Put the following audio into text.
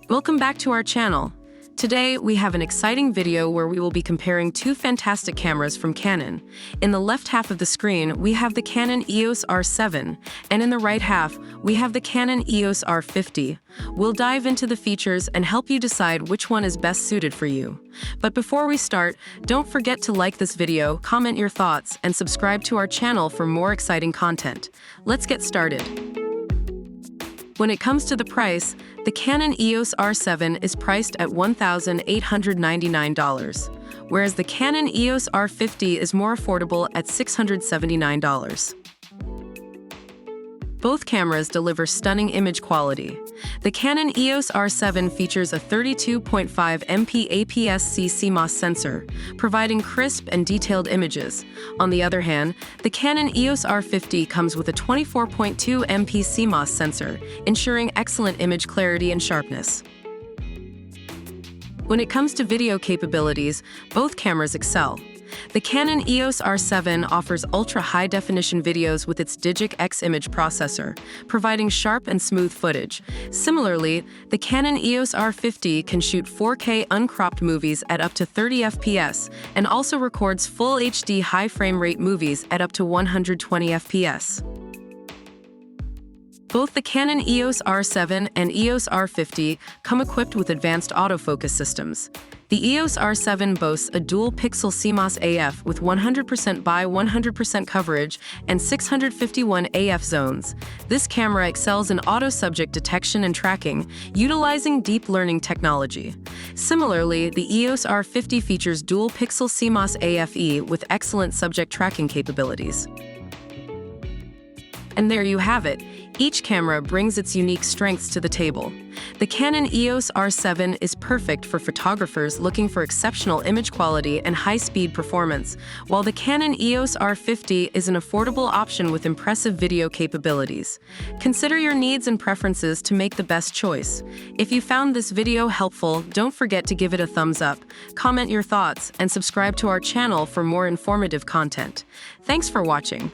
Welcome back to our channel. Today, we have an exciting video where we will be comparing two fantastic cameras from Canon. In the left half of the screen, we have the Canon EOS R7, and in the right half, we have the Canon EOS R50. We'll dive into the features and help you decide which one is best suited for you. But before we start, don't forget to like this video, comment your thoughts, and subscribe to our channel for more exciting content. Let's get started. When it comes to the price, the Canon EOS R7 is priced at $1,899, whereas the Canon EOS R50 is more affordable at $679. Both cameras deliver stunning image quality. The Canon EOS R7 features a 32.5 MP APS-C CMOS sensor, providing crisp and detailed images. On the other hand, the Canon EOS R50 comes with a 24.2 MP CMOS sensor, ensuring excellent image clarity and sharpness. When it comes to video capabilities, both cameras excel. The Canon EOS R7 offers ultra-high-definition videos with its DIGIC X IMAGE processor, providing sharp and smooth footage. Similarly, the Canon EOS R50 can shoot 4K uncropped movies at up to 30 FPS and also records full HD high-frame rate movies at up to 120 FPS. Both the Canon EOS R7 and EOS R50 come equipped with advanced autofocus systems. The EOS R7 boasts a dual-pixel CMOS AF with 100% by 100% coverage and 651 AF zones. This camera excels in auto-subject detection and tracking, utilizing deep learning technology. Similarly, the EOS R50 features dual-pixel CMOS AFE with excellent subject tracking capabilities. And there you have it. Each camera brings its unique strengths to the table. The Canon EOS R7 is perfect for photographers looking for exceptional image quality and high-speed performance, while the Canon EOS R50 is an affordable option with impressive video capabilities. Consider your needs and preferences to make the best choice. If you found this video helpful, don't forget to give it a thumbs up, comment your thoughts, and subscribe to our channel for more informative content. Thanks for watching.